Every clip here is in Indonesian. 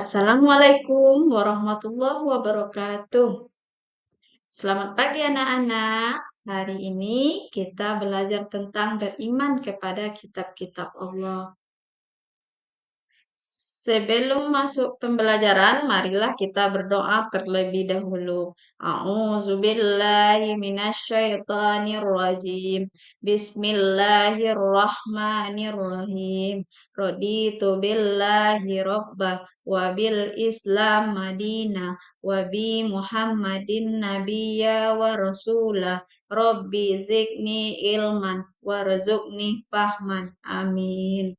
Assalamualaikum warahmatullahi wabarakatuh. Selamat pagi anak-anak. Hari ini kita belajar tentang beriman kepada kitab-kitab Allah. Sebelum masuk pembelajaran, marilah kita berdoa terlebih dahulu. A'udzubillahi minasyaitonirrajim. Bismillahirrahmanirrahim. Raditu billahi rabbah wa bil Islam madinah wa bi Muhammadin nabiyya wa rasulah. Rabbi zidni ilman warzuqni fahman. Amin.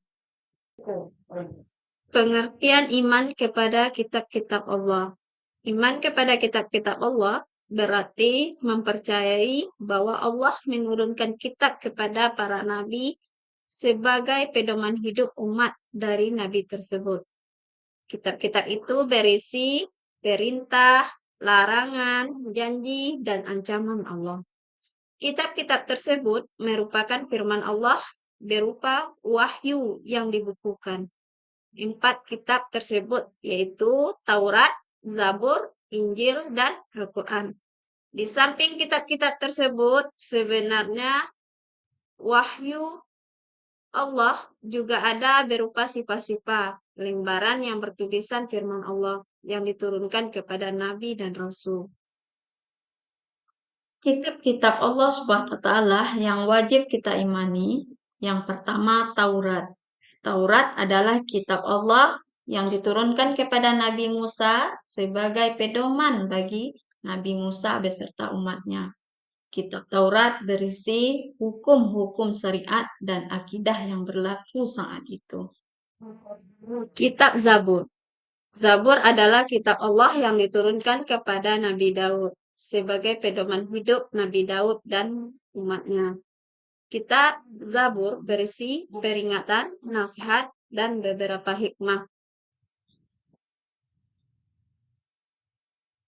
Pengertian iman kepada kitab-kitab Allah. Iman kepada kitab-kitab Allah berarti mempercayai bahwa Allah menurunkan kitab kepada para nabi sebagai pedoman hidup umat dari nabi tersebut. Kitab-kitab itu berisi perintah, larangan, janji, dan ancaman Allah. Kitab-kitab tersebut merupakan firman Allah berupa wahyu yang dibukukan. 4 kitab tersebut yaitu Taurat, Zabur, Injil, dan Al-Quran. Di samping kitab-kitab tersebut, sebenarnya wahyu Allah juga ada berupa sifat-sifat, lembaran yang bertulisan firman Allah yang diturunkan kepada Nabi dan Rasul. Kitab-kitab Allah Subhanahu wa Ta'ala yang wajib kita imani, yang pertama Taurat. Taurat adalah kitab Allah yang diturunkan kepada Nabi Musa sebagai pedoman bagi Nabi Musa beserta umatnya. Kitab Taurat berisi hukum-hukum syariat dan akidah yang berlaku saat itu. Kitab Zabur. Zabur adalah kitab Allah yang diturunkan kepada Nabi Daud sebagai pedoman hidup Nabi Daud dan umatnya. Kitab Zabur berisi peringatan, nasihat, dan beberapa hikmah.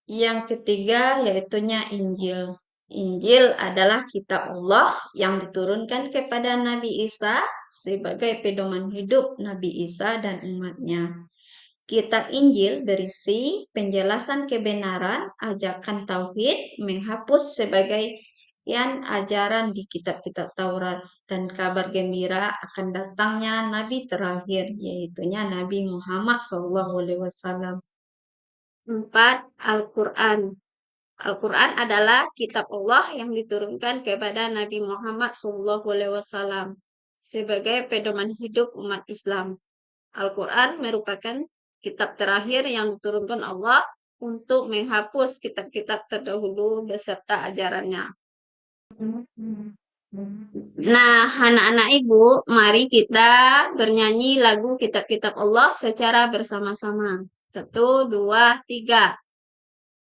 Yang ketiga yaitunya Injil. Injil adalah kitab Allah yang diturunkan kepada Nabi Isa sebagai pedoman hidup Nabi Isa dan umatnya. Kitab Injil berisi penjelasan kebenaran, ajakan tauhid, menghapus sebagian ajaran di kitab-kitab Taurat, dan kabar gembira akan datangnya Nabi terakhir, yaitunya Nabi Muhammad SAW. 4. Al-Quran. Al-Quran adalah kitab Allah yang diturunkan kepada Nabi Muhammad SAW sebagai pedoman hidup umat Islam. Al-Quran merupakan kitab terakhir yang diturunkan Allah untuk menghapus kitab-kitab terdahulu beserta ajarannya. Nah, anak-anak ibu, mari kita bernyanyi lagu kitab-kitab Allah secara bersama-sama. 1, 2, 3.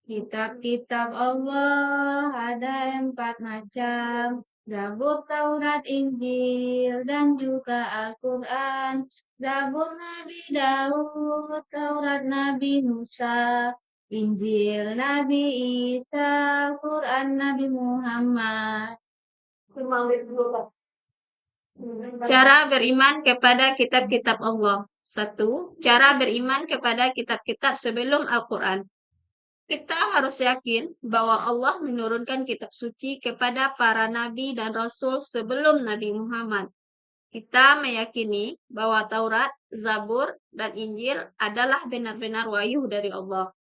Kitab-kitab Allah ada 4 macam. Zabur, Taurat, Injil, dan juga Al-Quran. Zabur Nabi Daud, Taurat Nabi Musa, Injil Nabi Isa, Al-Quran Nabi Muhammad. Cara beriman kepada kitab-kitab Allah. 1. Cara beriman kepada kitab-kitab sebelum Al-Quran. Kita harus yakin bahwa Allah menurunkan kitab suci kepada para nabi dan rasul sebelum Nabi Muhammad. Kita meyakini bahwa Taurat, Zabur, dan Injil adalah benar-benar wahyu dari Allah.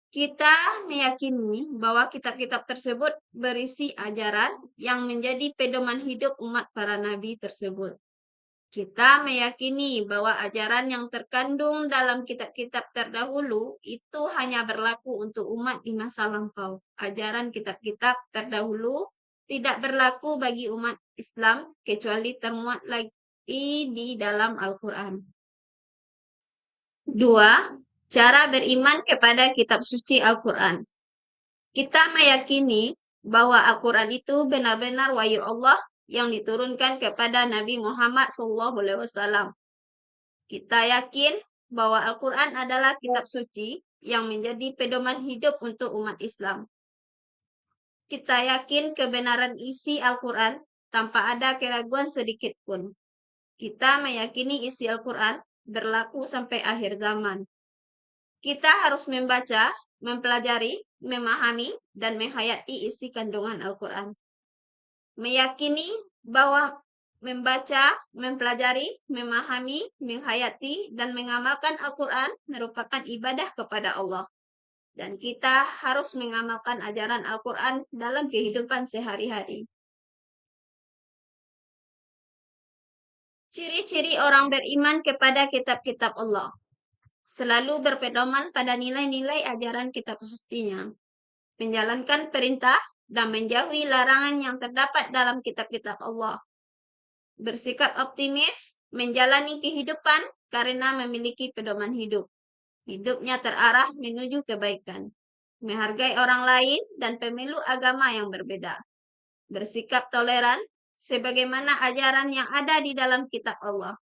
Kita meyakini bahwa kitab-kitab tersebut berisi ajaran yang menjadi pedoman hidup umat para nabi tersebut. Kita meyakini bahwa ajaran yang terkandung dalam kitab-kitab terdahulu itu hanya berlaku untuk umat di masa lampau. Ajaran kitab-kitab terdahulu tidak berlaku bagi umat Islam kecuali termuat lagi di dalam Al-Quran. 2. Cara beriman kepada kitab suci Al-Quran. Kita meyakini bahwa Al-Quran itu benar-benar wahyu Allah yang diturunkan kepada Nabi Muhammad SAW. Kita yakin bahwa Al-Quran adalah kitab suci yang menjadi pedoman hidup untuk umat Islam. Kita yakin kebenaran isi Al-Quran tanpa ada keraguan sedikit pun. Kita meyakini isi Al-Quran berlaku sampai akhir zaman. Kita harus membaca, mempelajari, memahami, dan menghayati isi kandungan Al-Quran. Meyakini bahwa membaca, mempelajari, memahami, menghayati, dan mengamalkan Al-Quran merupakan ibadah kepada Allah. Dan kita harus mengamalkan ajaran Al-Quran dalam kehidupan sehari-hari. Ciri-ciri orang beriman kepada kitab-kitab Allah. Selalu berpedoman pada nilai-nilai ajaran kitab sucinya. Menjalankan perintah dan menjauhi larangan yang terdapat dalam kitab-kitab Allah. Bersikap optimis, menjalani kehidupan karena memiliki pedoman hidup. Hidupnya terarah menuju kebaikan. Menghargai orang lain dan pemilu agama yang berbeda. Bersikap toleran sebagaimana ajaran yang ada di dalam kitab Allah.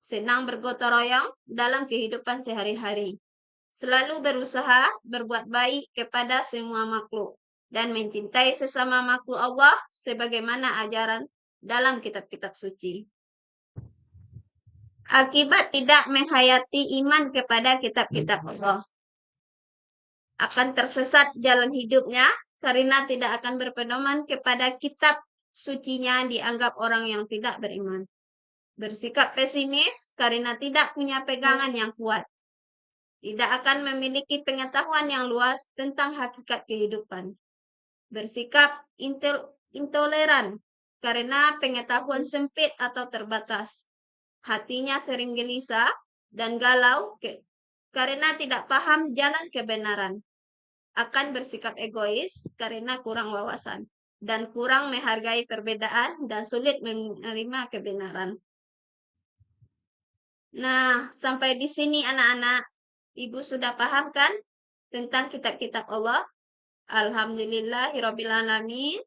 Senang bergotong royong dalam kehidupan sehari-hari. Selalu berusaha berbuat baik kepada semua makhluk dan mencintai sesama makhluk Allah sebagaimana ajaran dalam kitab-kitab suci. Akibat tidak menghayati iman kepada kitab-kitab Allah, akan tersesat jalan hidupnya karena tidak akan berpedoman kepada kitab sucinya, dianggap orang yang tidak beriman. Bersikap pesimis karena tidak punya pegangan yang kuat. Tidak akan memiliki pengetahuan yang luas tentang hakikat kehidupan. Bersikap intoleran karena pengetahuan sempit atau terbatas. Hatinya sering gelisah dan galau karena tidak paham jalan kebenaran. Akan bersikap egois karena kurang wawasan dan kurang menghargai perbedaan dan sulit menerima kebenaran. Nah, sampai di sini anak-anak, Ibu sudah paham kan tentang kitab-kitab Allah? Alhamdulillahirrabbilalamin.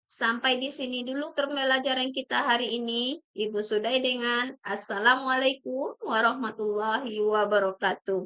Sampai di sini dulu pembelajaran kita hari ini. Ibu sudahi dengan Assalamualaikum warahmatullahi wabarakatuh.